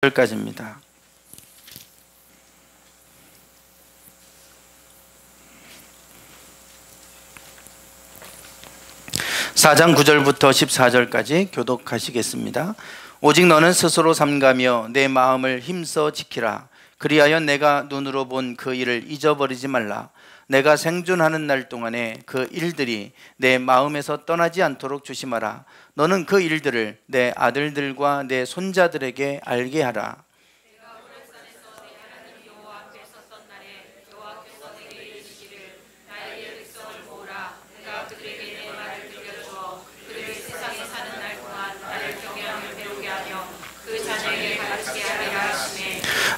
4절까지입니다. 4장 9절부터 14절까지 교독하시겠습니다. 오직 너는 스스로 삼가며 내 마음을 힘써 지키라. 그리하여 내가 눈으로 본 그 일을 잊어버리지 말라. 내가 생존하는 날 동안에 그 일들이 내 마음에서 떠나지 않도록 조심하라. 너는 그 일들을 내 아들들과 내 손자들에게 알게 하라.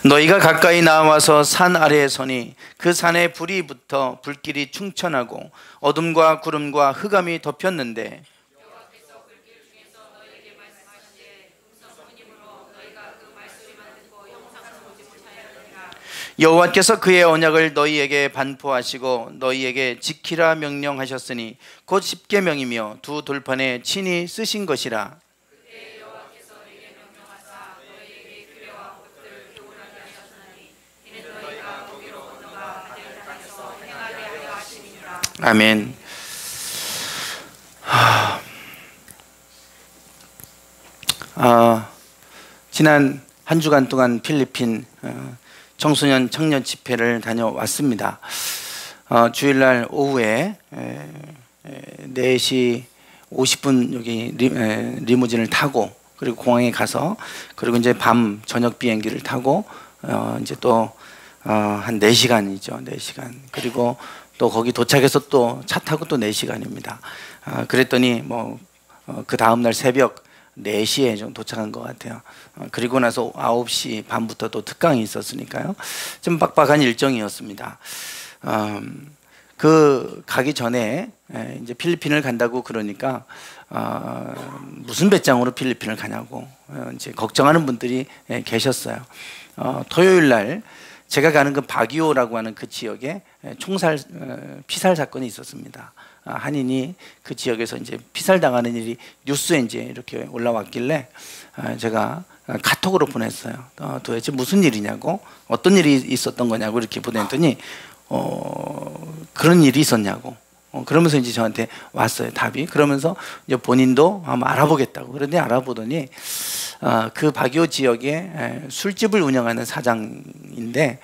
너희가 가까이 나와서 산 아래에 서니 그 산에 불이 붙어 불길이 충천하고 어둠과 구름과 흑암이 덮였는데 여호와께서 그의 언약을 너희에게 반포하시고 너희에게 지키라 명령하셨으니 곧 십계명이며 두 돌판에 친히 쓰신 것이라. 아멘. 지난 한 주간 동안 필리핀 청소년 청년 집회를 다녀왔습니다. 주일날 오후에 4시 50분 여기 리무진을 타고 그리고 공항에 가서 그리고 이제 밤 저녁 비행기를 타고 이제 또 한 4시간이죠. 4시간. 그리고 또 거기 도착해서 또 차 타고 또 4시간입니다. 그랬더니 그 다음날 새벽 4시에 좀 도착한 것 같아요. 그리고 나서 9시 반부터 또 특강이 있었으니까요. 좀 빡빡한 일정이었습니다. 그 가기 전에 이제 필리핀을 간다고 그러니까 무슨 배짱으로 필리핀을 가냐고 이제 걱정하는 분들이 계셨어요. 토요일 날 제가 가는 그 바기오라고 하는 그 지역에 피살 사건이 있었습니다. 한인이 그 지역에서 이제 피살당하는 일이 뉴스에 이제 이렇게 올라왔길래 제가 카톡으로 보냈어요. 도대체 무슨 일이냐고, 어떤 일이 있었던 거냐고 이렇게 보냈더니 그런 일이 있었냐고. 그러면서 이제 저한테 왔어요, 답이. 그러면서 이제 본인도 한번 알아보겠다고. 그런데 알아보더니 그 바기오 지역에 술집을 운영하는 사장인데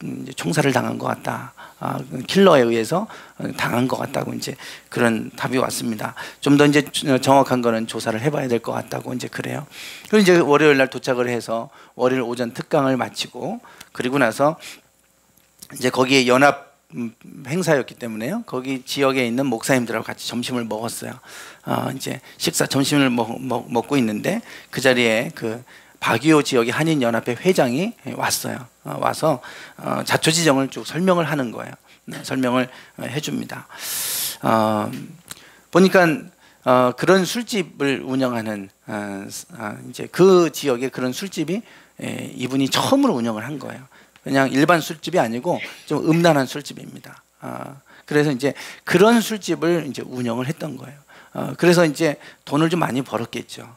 이제 총살을 당한 것 같다. 킬러에 의해서 당한 것 같다고 이제 그런 답이 왔습니다. 좀 더 이제 정확한 거는 조사를 해봐야 될 것 같다고 이제 그래요. 그리고 이제 월요일 날 도착을 해서 월요일 오전 특강을 마치고 그리고 나서 이제 거기에 연합 행사였기 때문에요. 거기 지역에 있는 목사님들하고 같이 점심을 먹었어요. 이제 점심을 먹고 있는데 그 자리에 그 바기오 지역의 한인연합회 회장이 왔어요. 와서 자초지정을 쭉 설명을 하는 거예요. 설명을 해줍니다. 보니까 그런 술집을 운영하는 이제 그 지역에 그런 술집이 이분이 처음으로 운영을 한 거예요. 그냥 일반 술집이 아니고 좀 음란한 술집입니다. 그래서 이제 그런 술집을 이제 운영을 했던 거예요. 그래서 이제 돈을 좀 많이 벌었겠죠.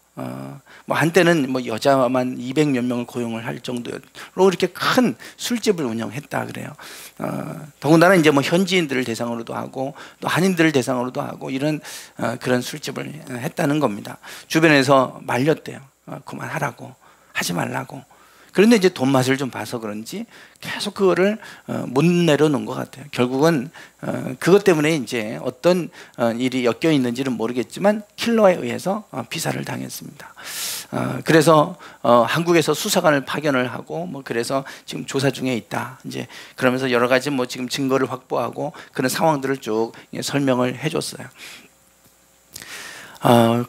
한때는 여자만 200몇 명을 고용을 할 정도로 이렇게 큰 술집을 운영했다 그래요. 더군다나 이제 현지인들을 대상으로도 하고 또 한인들을 대상으로도 하고 이런 그런 술집을 했다는 겁니다. 주변에서 말렸대요. 그만하라고, 하지 말라고. 그런데 이제 돈 맛을 좀 봐서 그런지 계속 그거를 못 내려놓은 것 같아요. 결국은 그것 때문에 이제 어떤 일이 엮여 있는지는 모르겠지만 킬러에 의해서 피살을 당했습니다. 그래서 한국에서 수사관을 파견을 하고 그래서 지금 조사 중에 있다. 이제 그러면서 여러 가지 지금 증거를 확보하고 그런 상황들을 쭉 설명을 해줬어요.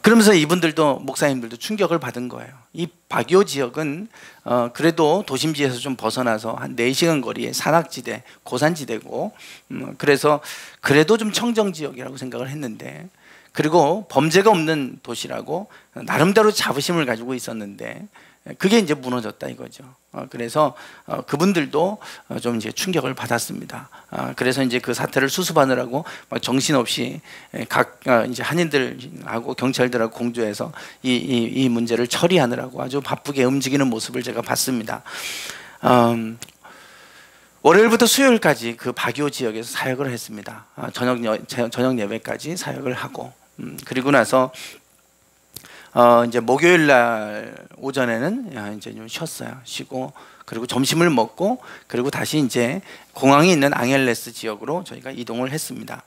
그러면서 이분들도 목사님들도 충격을 받은 거예요. 이 바기오 지역은 그래도 도심지에서 좀 벗어나서 한 4시간 거리의 산악지대, 고산지대고 그래서 그래도 좀 청정지역이라고 생각을 했는데 그리고 범죄가 없는 도시라고 나름대로 자부심을 가지고 있었는데 그게 이제 무너졌다 이거죠. 그래서 그분들도 좀 이제 충격을 받았습니다. 그래서 이제 그 사태를 수습하느라고 막 정신없이 각 이제 한인들하고 경찰들하고 공조해서 이 문제를 처리하느라고 아주 바쁘게 움직이는 모습을 제가 봤습니다. 월요일부터 수요일까지 그 바교 지역에서 사역을 했습니다. 저녁 예배까지 사역을 하고 그리고 나서 이제 목요일 날 오전에는 이제 좀 쉬었어요. 쉬고 그리고 점심을 먹고 그리고 다시 이제 공항이 있는 앙헬레스 지역으로 저희가 이동을 했습니다.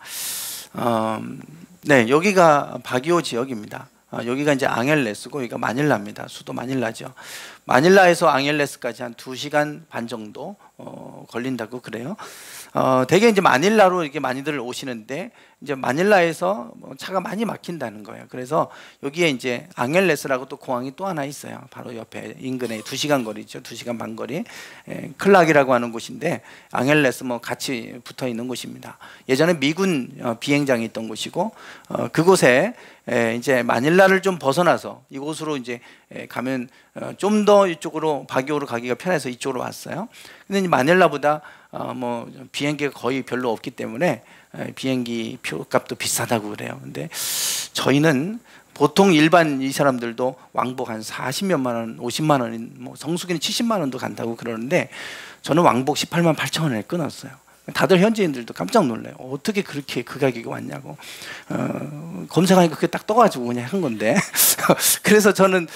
네, 여기가 바기오 지역입니다. 여기가 이제 앙헬레스고 여기가 마닐라입니다. 수도 마닐라죠. 마닐라에서 앙헬레스까지 한 2시간 반 정도 걸린다고 그래요. 대개 이제 마닐라로 이렇게 많이들 오시는데 이제 마닐라에서 차가 많이 막힌다는 거예요. 그래서 여기에 이제 앙헬레스라고 또 공항이 또 하나 있어요. 바로 옆에 인근에 2시간 거리죠. 2시간 반 거리. 클락이라고 하는 곳인데 앙헬레스 뭐 같이 붙어 있는 곳입니다. 예전에 미군 비행장이 있던 곳이고 그곳에 이제 마닐라를 좀 벗어나서 이곳으로 이제 가면 좀 더 이쪽으로 바기오로 가기가 편해서 이쪽으로 왔어요. 근데 이제 마닐라보다 뭐 비행기가 거의 별로 없기 때문에 비행기 표값도 비싸다고 그래요. 근데 저희는 보통 일반 이 사람들도 왕복 한 40몇만 원, 50만 원, 뭐 성수기는 70만 원도 간다고 그러는데 저는 왕복 18만 8천 원에 끊었어요. 다들 현지인들도 깜짝 놀라요. 어떻게 그렇게 그 가격이 왔냐고. 검색하니까 그게 딱 떠가지고 그냥 한 건데. 그래서 저는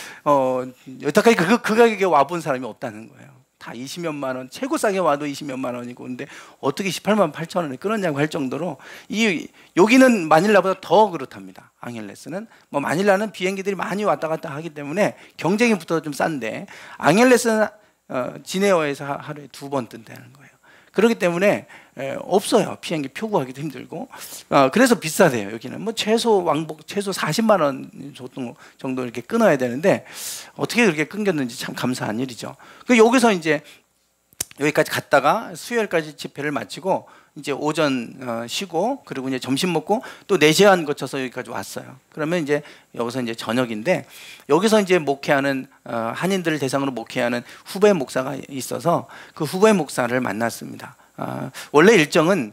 여태까지 그 가격에 와본 사람이 없다는 거예요. 다 20몇만 원, 최고 싸게 와도 20몇만 원이고, 근데 어떻게 18만 8천 원에 끊었냐고 할 정도로 여기는 마닐라보다 더 그렇답니다. 앙헬레스는 뭐 마닐라는 비행기들이 많이 왔다 갔다 하기 때문에 경쟁이 붙어서 좀 싼데 앙헬레스는 지네어에서 하루에 2번 뜬다는 거예요. 그렇기 때문에 없어요. 비행기 표 구하기도 힘들고. 그래서 비싸대요. 여기는 뭐 최소 왕복 최소 40만 원 정도 이렇게 끊어야 되는데 어떻게 그렇게 끊겼는지 참 감사한 일이죠. 그 여기서 이제 여기까지 갔다가 수요일까지 집회를 마치고 이제 오전 쉬고 그리고 이제 점심 먹고 또 4시간 거쳐서 여기까지 왔어요. 그러면 이제 여기서 이제 저녁인데 여기서 이제 목회하는 한인들을 대상으로 목회하는 후배 목사가 있어서 그 후배 목사를 만났습니다. 원래 일정은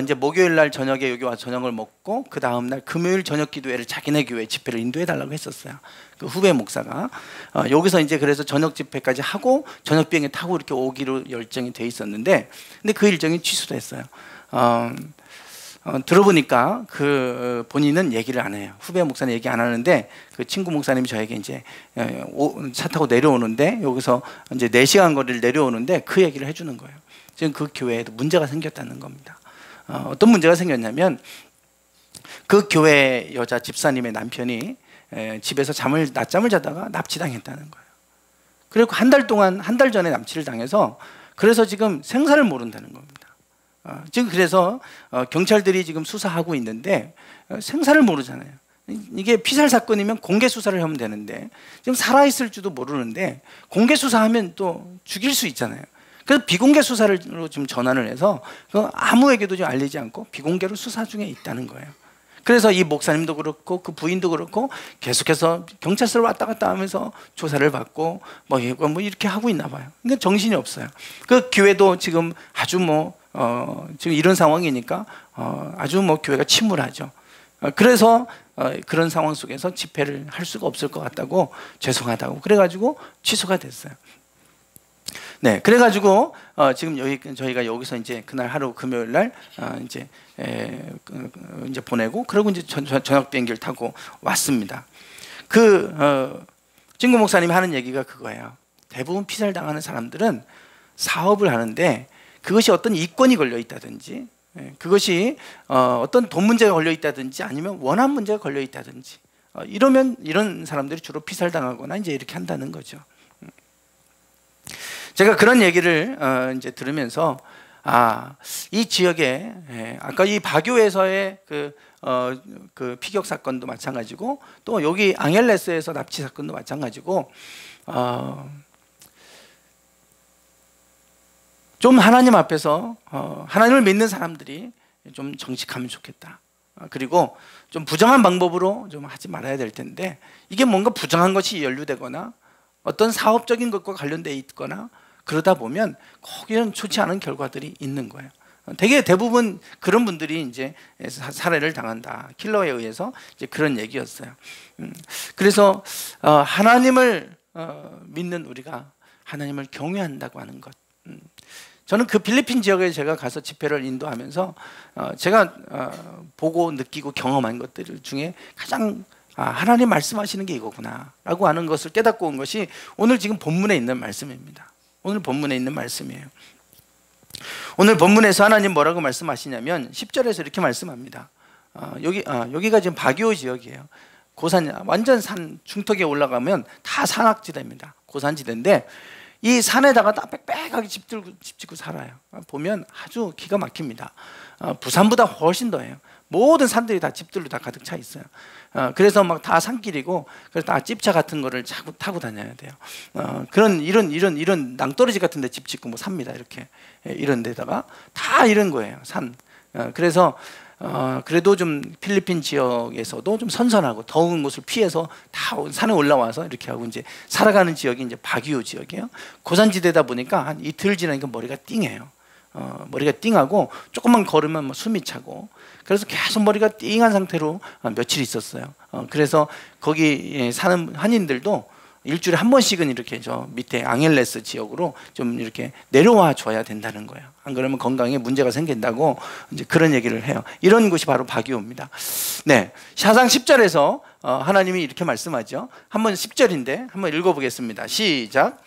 이제 목요일 날 저녁에 여기 와서 저녁을 먹고 그 다음 날 금요일 저녁 기도회를 자기네 교회 집회를 인도해 달라고 했었어요. 그 후배 목사가 여기서 이제 그래서 저녁 집회까지 하고 저녁 비행기 타고 이렇게 오기로 결정이 돼 있었는데 근데 그 일정이 취소됐어요. 들어보니까 그 본인은 얘기를 안 해요. 후배 목사는 얘기 안 하는데 그 친구 목사님이 저에게 이제 차 타고 내려오는데 여기서 이제 4시간 거리를 내려오는데 그 얘기를 해주는 거예요. 지금 그 교회에도 문제가 생겼다는 겁니다. 어떤 문제가 생겼냐면 그 교회 여자 집사님의 남편이 집에서 낮잠을 자다가 납치당했다는 거예요. 그리고 한 달 전에 납치를 당해서 그래서 지금 생사를 모른다는 겁니다. 지금 그래서 경찰들이 지금 수사하고 있는데 생사를 모르잖아요. 이게 피살 사건이면 공개 수사를 하면 되는데 지금 살아있을지도 모르는데 공개 수사하면 또 죽일 수 있잖아요. 그래서 비공개 수사로 좀 전환을 해서 아무에게도 좀 알리지 않고 비공개로 수사 중에 있다는 거예요. 그래서 이 목사님도 그렇고 그 부인도 그렇고 계속해서 경찰서를 왔다 갔다 하면서 조사를 받고 뭐 이렇게 하고 있나 봐요. 그러니까 정신이 없어요. 그 교회도 지금 아주 지금 이런 상황이니까 아주 교회가 침울하죠. 그래서 그런 상황 속에서 집회를 할 수가 없을 것 같다고 죄송하다고 그래가지고 취소가 됐어요. 네, 그래가지고 지금 저희가 여기서 이제 그날 하루 금요일 날 이제 보내고 그리고 이제 저녁 비행기를 타고 왔습니다. 진구 목사님이 하는 얘기가 그거예요. 대부분 피살 당하는 사람들은 사업을 하는데 그것이 어떤 이권이 걸려 있다든지 그것이 어떤 돈 문제가 걸려 있다든지 아니면 원한 문제가 걸려 있다든지 이러면 이런 사람들이 주로 피살 당하거나 이제 이렇게 한다는 거죠. 제가 그런 얘기를 이제 들으면서 이 지역에 아까 이 바교에서의 그 피격 사건도 마찬가지고 또 여기 앙헬레스에서 납치 사건도 마찬가지고 좀 하나님 앞에서 하나님을 믿는 사람들이 좀 정직하면 좋겠다. 그리고 좀 부정한 방법으로 좀 하지 말아야 될 텐데 이게 뭔가 부정한 것이 연루되거나 어떤 사업적인 것과 관련돼 있거나 그러다 보면 거기는 좋지 않은 결과들이 있는 거예요. 되게 대부분 그런 분들이 이제 살해를 당한다. 킬러에 의해서 이제 그런 얘기였어요. 그래서 하나님을 믿는 우리가 하나님을 경외한다고 하는 것. 저는 그 필리핀 지역에 제가 가서 집회를 인도하면서 제가 보고 느끼고 경험한 것들 중에 가장 하나님 말씀하시는 게 이거구나 라고 하는 것을 깨닫고 온 것이 오늘 지금 본문에 있는 말씀입니다. 오늘 본문에 있는 말씀이에요. 오늘 본문에서 하나님 뭐라고 말씀하시냐면 10절에서 이렇게 말씀합니다. 여기가 지금 바기오 지역이에요. 고산, 완전 산 중턱에 올라가면 다 산악지대입니다. 고산지대인데 이 산에다가 딱 빽빽하게 집 짓고 살아요. 보면 아주 기가 막힙니다. 부산보다 훨씬 더해요. 모든 산들이 다 집들로 다 가득 차 있어요. 그래서 막 다 산길이고, 그래서 다 집차 같은 거를 자꾸 타고 다녀야 돼요. 이런 낭떠러지 같은 데 집 짓고 뭐 삽니다. 이렇게 이런 데다가 다 이런 거예요. 산. 그래서 그래도 좀 필리핀 지역에서도 좀 선선하고 더운 곳을 피해서 다 산에 올라와서 이렇게 하고 이제 살아가는 지역이 이제 바기오 지역이에요. 고산지대다 보니까 한 이틀 지나니까 머리가 띵해요. 머리가 띵하고 조금만 걸으면 뭐 숨이 차고, 그래서 계속 머리가 띵한 상태로 며칠 있었어요. 그래서 거기 사는 한인들도 일주일에 한 번씩은 이렇게 저 밑에 앙헬레스 지역으로 좀 이렇게 내려와 줘야 된다는 거예요. 안 그러면 건강에 문제가 생긴다고 이제 그런 얘기를 해요. 이런 곳이 바로 바기오입니다. 네, 사상 10절에서 하나님이 이렇게 말씀하죠. 한번 10절인데 한번 읽어보겠습니다. 시작.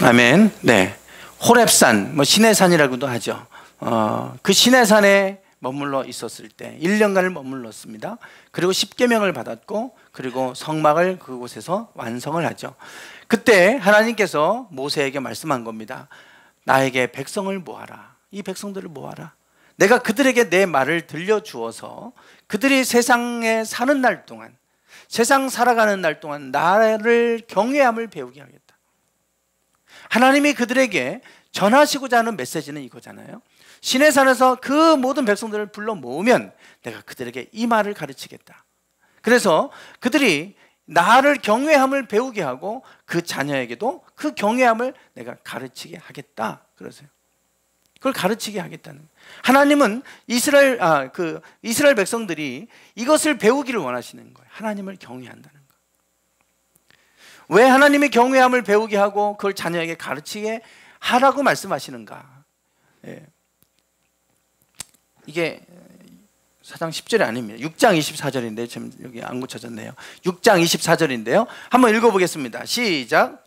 아멘. 네, 호렙산, 뭐 시내산이라고도 하죠. 그 시내산에 머물러 있었을 때 1년간을 머물렀습니다. 그리고 십계명을 받았고, 그리고 성막을 그곳에서 완성을 하죠. 그때 하나님께서 모세에게 말씀한 겁니다. 나에게 백성을 모아라. 이 백성들을 모아라. 내가 그들에게 내 말을 들려주어서 그들이 세상에 사는 날 동안, 세상 살아가는 날 동안 나를 경외함을 배우게 하겠다. 하나님이 그들에게 전하시고자 하는 메시지는 이거잖아요. 시내산에서 그 모든 백성들을 불러 모으면 내가 그들에게 이 말을 가르치겠다. 그래서 그들이 나를 경외함을 배우게 하고 그 자녀에게도 그 경외함을 내가 가르치게 하겠다. 그러세요. 그걸 가르치게 하겠다는 거예요. 하나님은 이스라엘 백성들이 이것을 배우기를 원하시는 거예요. 하나님을 경외한다는 거예요. 왜 하나님의 경외함을 배우게 하고 그걸 자녀에게 가르치게 하라고 말씀하시는가? 예. 이게 사장 10절이 아닙니다. 6장 24절인데 지금 여기 안 고쳐졌네요. 6장 24절인데요. 한번 읽어보겠습니다. 시작.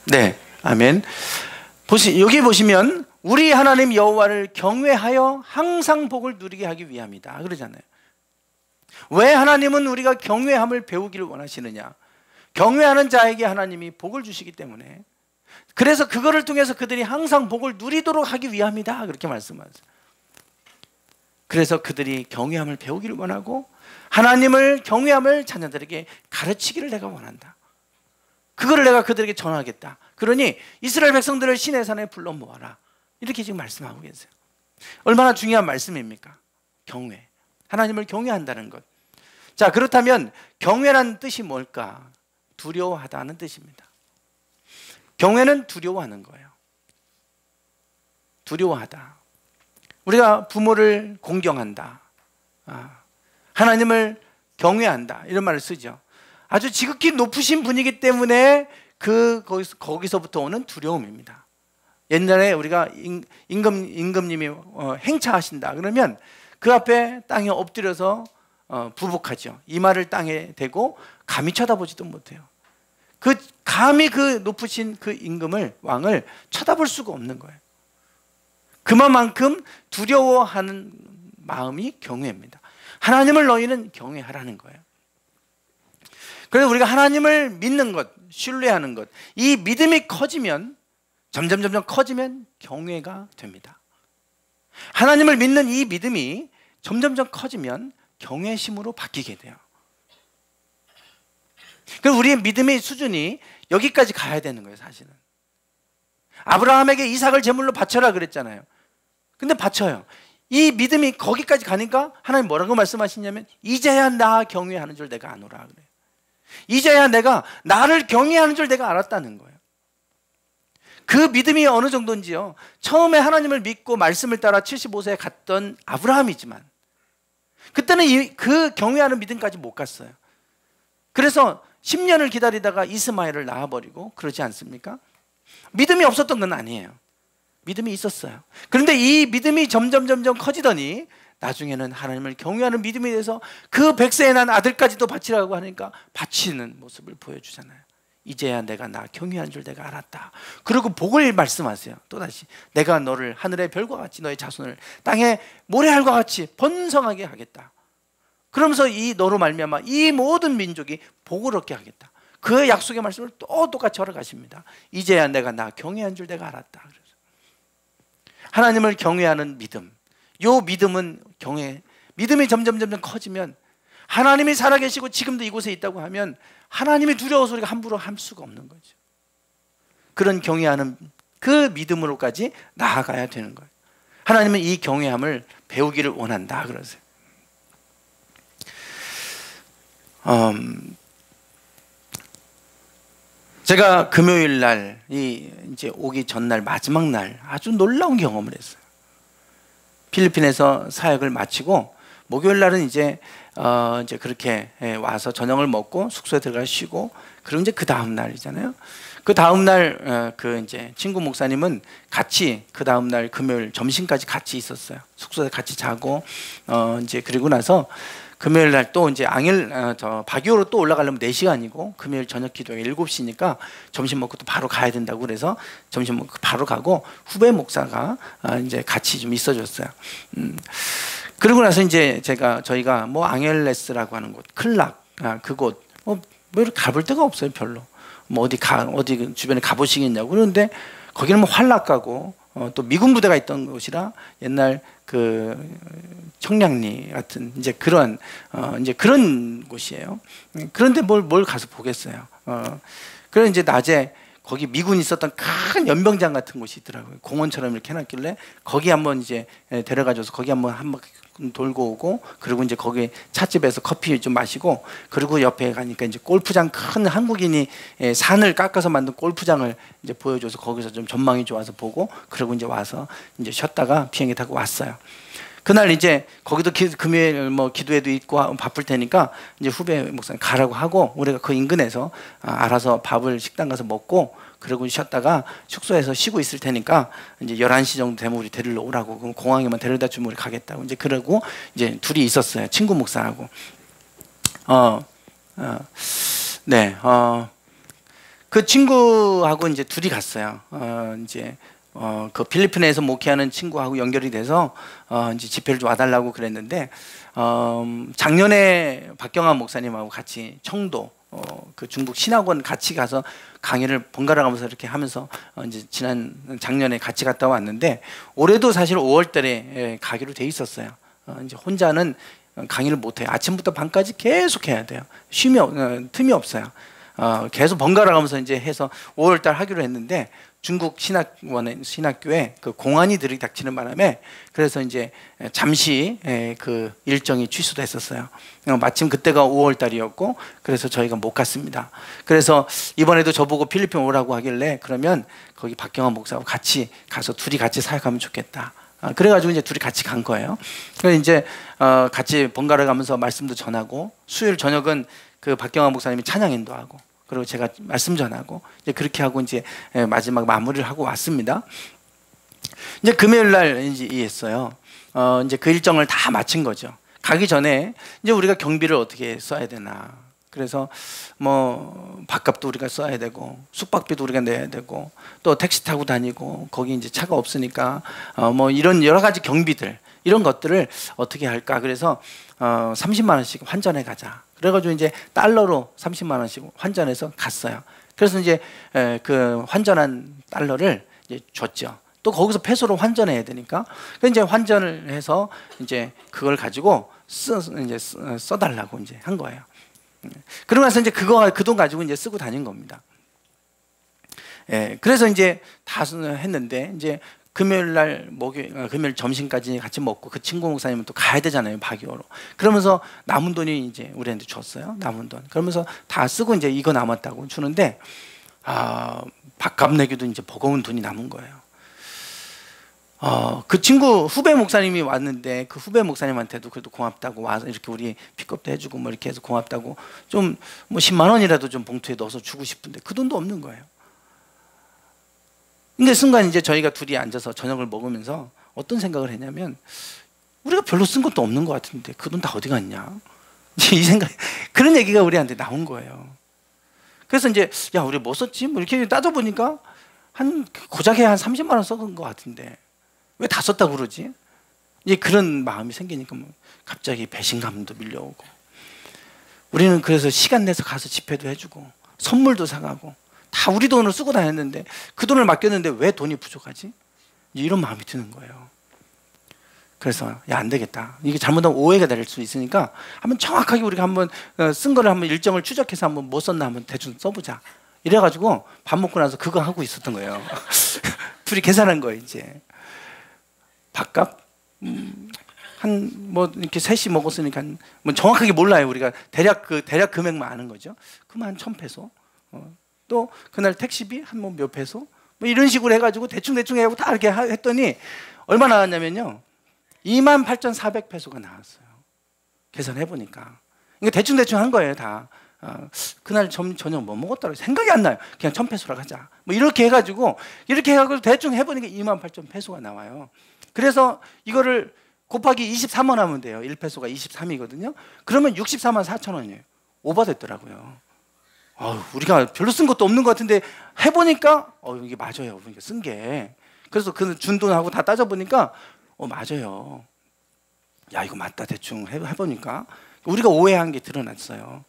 네. 아멘. 여기 보시면 우리 하나님 여호와를 경외하여 항상 복을 누리게 하기 위함이다 그러잖아요. 왜 하나님은 우리가 경외함을 배우기를 원하시느냐? 경외하는 자에게 하나님이 복을 주시기 때문에, 그래서 그거를 통해서 그들이 항상 복을 누리도록 하기 위함이다 그렇게 말씀하세요. 그래서 그들이 경외함을 배우기를 원하고 하나님을 경외함을 자녀들에게 가르치기를 내가 원한다. 그거를 내가 그들에게 전하겠다. 그러니 이스라엘 백성들을 시내산에 불러 모아라. 이렇게 지금 말씀하고 계세요. 얼마나 중요한 말씀입니까? 경외. 하나님을 경외한다는 것. 자, 그렇다면 경외라는 뜻이 뭘까? 두려워하다는 뜻입니다. 경외는 두려워하는 거예요. 두려워하다. 우리가 부모를 공경한다. 하나님을 경외한다. 이런 말을 쓰죠. 아주 지극히 높으신 분이기 때문에 거기서부터 오는 두려움입니다. 옛날에 우리가 임금님이 행차하신다 그러면 그 앞에 땅에 엎드려서 부복하죠. 이마를 땅에 대고 감히 쳐다보지도 못해요. 감히 그 높으신 그 임금을, 왕을 쳐다볼 수가 없는 거예요. 그만큼 두려워하는 마음이 경외입니다. 하나님을 너희는 경외하라는 거예요. 그래서 우리가 하나님을 믿는 것, 신뢰하는 것, 이 믿음이 커지면 점점 커지면 경외가 됩니다. 하나님을 믿는 이 믿음이 점점 커지면 경외심으로 바뀌게 돼요. 그럼 우리의 믿음의 수준이 여기까지 가야 되는 거예요, 사실은. 아브라함에게 이삭을 제물로 바쳐라 그랬잖아요. 근데 바쳐요. 이 믿음이 거기까지 가니까 하나님 뭐라고 말씀하시냐면 이제야 나 경외하는 줄 내가 아노라 그래요. 이제야 내가 나를 경외하는 줄 내가 알았다는 거예요. 그 믿음이 어느 정도인지요, 처음에 하나님을 믿고 말씀을 따라 75세에 갔던 아브라함이지만 그때는 그 경외하는 믿음까지 못 갔어요. 그래서 10년을 기다리다가 이스마엘을 낳아버리고 그러지 않습니까? 믿음이 없었던 건 아니에요. 믿음이 있었어요. 그런데 이 믿음이 점점 커지더니 나중에는 하나님을 경외하는 믿음이 돼서 그 100세에 난 아들까지도 바치라고 하니까 바치는 모습을 보여주잖아요. 이제야 내가 나 경외한 줄 내가 알았다. 그리고 복을 말씀하세요. 또다시 내가 너를 하늘의 별과 같이 너의 자손을 땅의 모래알과 같이 번성하게 하겠다. 그러면서 이 너로 말미암아 이 모든 민족이 복을 얻게 하겠다. 그 약속의 말씀을 또 똑같이 허락하십니다. 이제야 내가 나 경외한 줄 내가 알았다. 그래서 하나님을 경외하는 믿음, 요 믿음은 믿음이 점점 커지면 하나님이 살아계시고 지금도 이곳에 있다고 하면 하나님이 두려워서 우리가 함부로 할 수가 없는 거죠. 그런 경외하는 그 믿음으로까지 나아가야 되는 거예요. 하나님은 이 경외함을 배우기를 원한다 그러세요. 제가 금요일 날, 이제 오기 전날 마지막 날 아주 놀라운 경험을 했어요. 필리핀에서 사역을 마치고 목요일 날은 이제 그렇게 와서 저녁을 먹고 숙소에 들어가 쉬고, 그리고 이제 그 다음 날이잖아요. 그 다음 날 그 이제 친구 목사님은 같이 그 다음 날 금요일 점심까지 같이 있었어요. 숙소에 같이 자고 이제 그리고 나서 금요일 날 또 이제 바교로 또 올라가려면 4시간이고 금요일 저녁 기도가 7시니까 점심 먹고 또 바로 가야 된다고 그래서 점심 먹고 바로 가고, 후배 목사가 이제 같이 좀 있어줬어요. 그러고 나서 이제 저희가 뭐 앙헬레스라고 하는 곳, 클락 그곳 뭐 이렇게 가볼 데가 없어요. 별로. 뭐 어디 주변에 가보시겠냐고. 그런데 거기는 뭐 환락가고 또 미군 부대가 있던 곳이라 옛날 그 청량리 같은 이제 그런 곳이에요. 그런데 뭘 가서 보겠어요. 그래 이제 낮에 거기 미군이 있었던 큰 연병장 같은 곳이 있더라고요. 공원처럼 이렇게 해놨길래 거기 한번 이제 데려가줘서 거기 한번 돌고 오고, 그리고 이제 거기 찻집에서 커피 좀 마시고, 그리고 옆에 가니까 이제 골프장, 큰 한국인이 산을 깎아서 만든 골프장을 이제 보여줘서 거기서 좀 전망이 좋아서 보고, 그리고 이제 와서 이제 쉬었다가 비행기 타고 왔어요. 그날 이제 거기도 금요일 뭐 기도회도 있고 바쁠 테니까 이제 후배 목사님 가라고 하고, 우리가 그 인근에서 알아서 밥을 식당 가서 먹고, 그리고 쉬었다가 숙소에서 쉬고 있을 테니까 이제 11시 정도 되면 우리 데리러 오라고, 그럼 공항에만 데려다 주면 우리 가겠다고 이제 그러고 이제 둘이 있었어요. 친구 목사하고. 그 친구하고 이제 둘이 갔어요. 그 필리핀에서 목회하는 친구하고 연결이 돼서 이제 집회를 좀 와달라고 그랬는데, 작년에 박경환 목사님하고 같이 청도 그 중국 신학원 같이 가서 강의를 번갈아 가면서 이렇게 하면서 이제 작년에 같이 갔다 왔는데, 올해도 사실 5월달에 가기로 돼 있었어요. 이제 혼자는 강의를 못 해요. 아침부터 밤까지 계속 해야 돼요. 틈이 없어요. 계속 번갈아 가면서 이제 해서 5월달 하기로 했는데, 중국 신학교에 그 공안이 들이닥치는 바람에 그래서 이제 잠시 그 일정이 취소됐었어요. 마침 그때가 5월 달이었고, 그래서 저희가 못 갔습니다. 그래서 이번에도 저보고 필리핀 오라고 하길래, 그러면 거기 박경환 목사하고 같이 가서 둘이 같이 사역하면 좋겠다. 그래가지고 이제 둘이 같이 간 거예요. 그래서 이제 같이 번갈아 가면서 말씀도 전하고, 수요일 저녁은 그 박경환 목사님이 찬양 인도하고, 그리고 제가 말씀 전하고 이제 그렇게 하고 이제 마지막 마무리를 하고 왔습니다. 이제 금요일 날 이제 했어요. 이제 그 일정을 다 마친 거죠. 가기 전에 이제 우리가 경비를 어떻게 써야 되나. 그래서 뭐 밥값도 우리가 써야 되고, 숙박비도 우리가 내야 되고, 또 택시 타고 다니고, 거기 이제 차가 없으니까 뭐 이런 여러 가지 경비들, 이런 것들을 어떻게 할까. 그래서 30만 원씩 환전해 가자. 그래가지고 이제 달러로 30만 원씩 환전해서 갔어요. 그래서 이제 그 환전한 달러를 이제 줬죠. 또 거기서 패소로 환전해야 되니까 그 이제 환전을 해서 이제 그걸 가지고 이제 써달라고 이제 한 거예요. 그러고 나서 이제 그 돈 가지고 이제 쓰고 다닌 겁니다. 예, 그래서 이제 다 했는데 이제 금요일 점심까지 같이 먹고 그 친구 목사님은 또 가야 되잖아요, 바기오로. 그러면서 남은 돈이 이제 우리한테 줬어요, 남은 돈. 그러면서 다 쓰고 이제 이거 남았다고 주는데 밥값 내기도 이제 버거운 돈이 남은 거예요. 그 친구 후배 목사님이 왔는데 그 후배 목사님한테도 그래도 고맙다고 와서 이렇게 우리 픽업도 해주고 뭐 이렇게 해서 고맙다고 좀 뭐 10만 원이라도 좀 봉투에 넣어서 주고 싶은데 그 돈도 없는 거예요. 근데 순간 이제 저희가 둘이 앉아서 저녁을 먹으면서 어떤 생각을 했냐면 우리가 별로 쓴 것도 없는 것 같은데 그 돈 다 어디 갔냐? 이 생각, 그런 얘기가 우리한테 나온 거예요. 그래서 이제 야 우리 뭐 썼지? 뭐 이렇게 따져보니까 고작해 한 30만 원 썼은 것 같은데 왜 다 썼다고 그러지? 이제 그런 마음이 생기니까 뭐 갑자기 배신감도 밀려오고 우리는 그래서 시간 내서 가서 집회도 해주고 선물도 사가고 다 우리 돈으로 쓰고 다녔는데 그 돈을 맡겼는데 왜 돈이 부족하지? 이런 마음이 드는 거예요. 그래서 야 안 되겠다. 이게 잘못하면 오해가 될 수 있으니까 한번 정확하게 우리가 한번 쓴 거를 한번 일정을 추적해서 한번 뭐 썼나 한번 대충 써보자. 이래가지고 밥 먹고 나서 그거 하고 있었던 거예요. 둘이 계산한 거예요. 이제 밥값 한 뭐 이렇게 셋이 먹었으니까 뭐 정확하게 몰라요. 우리가 대략 금액만 아는 거죠. 그러면 한 1,000페소. 또 그날 택시비 한 뭐 몇 페소 뭐 이런 식으로 해가지고 대충 해고 다 이렇게 했더니 얼마 나왔냐면요 28,400페소가 나왔어요. 계산해 보니까 이거 대충 한 거예요 다. 그날 저녁 뭐 먹었다고 생각이 안 나요. 그냥 1,000페소라고 하자 뭐 이렇게 해가지고 대충 해보니까 28,000페소가 나와요. 그래서 이거를 곱하기 23원 하면 돼요. 1페소가 23이거든요. 그러면 64만 4천 원이에요. 오버됐더라고요. 우리가 별로 쓴 것도 없는 것 같은데 해보니까 이게 맞아요. 우리가 쓴 게. 그래서 그 준 돈하고 다 따져보니까 맞아요. 야 이거 맞다 대충 해보니까 우리가 오해한 게 드러났어요.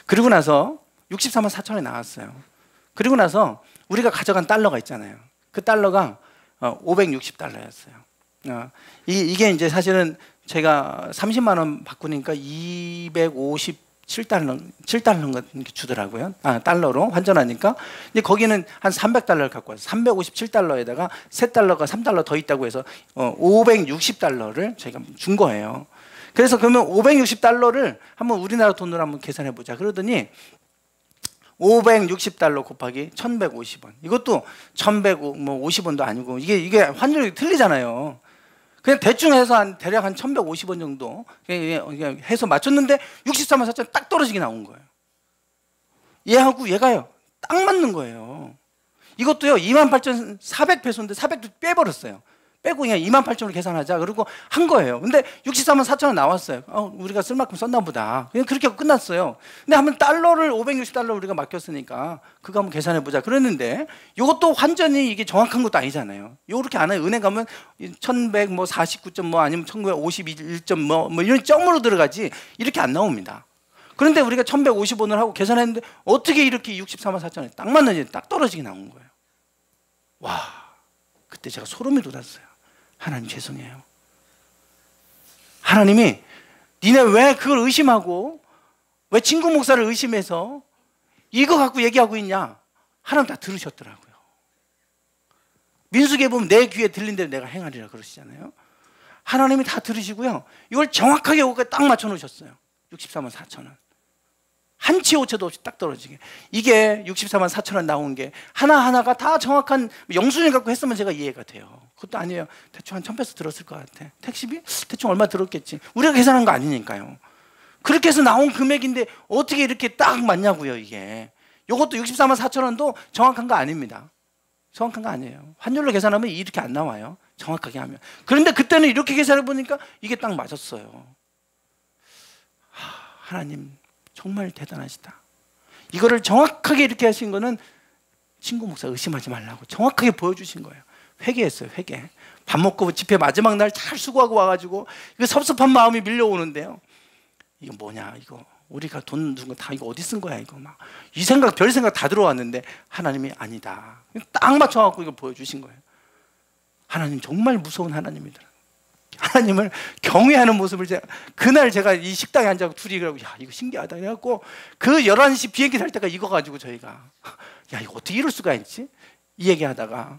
그리고 나서 64만 4천 원이 나왔어요. 그리고 나서 우리가 가져간 달러가 있잖아요. 그 달러가 560달러였어요. 이게 이제 사실은 제가 30만 원 바꾸니까 7달러인가 주더라고요. 달러로 환전하니까. 근데 거기는 한 300달러를 갖고 와서 357달러에다가 3달러가 3달러 더 있다고 해서 560달러를 제가 준 거예요. 그래서 그러면 560달러를 한번 우리나라 돈으로 한번 계산해 보자. 그러더니 560달러 곱하기 1,150원. 이것도 1,150원도 아니고 이게 환율이 틀리잖아요. 그냥 대충 해서 대략 한 1,150원 정도 그냥 해서 맞췄는데 64만 4천 딱 떨어지게 나온 거예요. 얘하고 얘가요 딱 맞는 거예요. 이것도요 28,400페소인데 400도 빼버렸어요. 빼고 그냥 28,000원으로 계산하자 그러고 한 거예요. 근데 64만 4천 원 나왔어요. 우리가 쓸 만큼 썼나 보다. 그냥 그렇게 하고 끝났어요. 근데 한번 달러를 560달러 우리가 맡겼으니까 그거 한번 계산해 보자 그랬는데 이것도 환전이 이게 정확한 것도 아니잖아요. 요렇게 안 해요. 은행 가면 1,149점 뭐 아니면 1,951점 뭐 이런 점으로 들어가지 이렇게 안 나옵니다. 그런데 우리가 1,150원을 하고 계산했는데 어떻게 이렇게 64만 4천 원이 딱 맞는지 딱 떨어지게 나온 거예요. 와, 그때 제가 소름이 돋았어요. 하나님 죄송해요. 하나님이 니네 왜 그걸 의심하고 왜 친구 목사를 의심해서 이거 갖고 얘기하고 있냐? 하나님 다 들으셨더라고요. 민수기에 보면 내 귀에 들린 대로 내가 행하리라 그러시잖아요. 하나님이 다 들으시고요. 이걸 정확하게 여기까지 딱 맞춰 놓으셨어요. 64만 4천 원. 한치 오차도 없이 딱 떨어지게. 이게 64만 4천 원 나온 게 하나하나가 다 정확한 영수증 갖고 했으면 제가 이해가 돼요. 그것도 아니에요. 대충 한 1,000페소 들었을 것 같아. 택시비? 대충 얼마 들었겠지. 우리가 계산한 거 아니니까요. 그렇게 해서 나온 금액인데 어떻게 이렇게 딱 맞냐고요, 이게. 이것도 64만 4천 원도 정확한 거 아닙니다. 정확한 거 아니에요. 환율로 계산하면 이렇게 안 나와요. 정확하게 하면. 그런데 그때는 이렇게 계산해 보니까 이게 딱 맞았어요. 하나님 정말 대단하시다. 이거를 정확하게 이렇게 하신 거는 친구 목사 의심하지 말라고 정확하게 보여주신 거예요. 회개했어요. 회개. 밥 먹고 집회 마지막 날 잘 수고하고 와가지고 이거 섭섭한 마음이 밀려오는데요. 이거 뭐냐, 이거 우리가 돈 준 거 다 이거 어디 쓴 거야 이거 막 이 생각 별 생각 다 들어왔는데 하나님이 아니다. 딱 맞춰갖고 이거 보여주신 거예요. 하나님 정말 무서운 하나님이더라. 하나님을 경외하는 모습을 그날 제가 이 식당에 앉아서 둘이 그러고 야 이거 신기하다 해갖고 그 11시 비행기 탈 때가 이거 가지고 저희가 야 이거 어떻게 이럴 수가 있지? 이 얘기하다가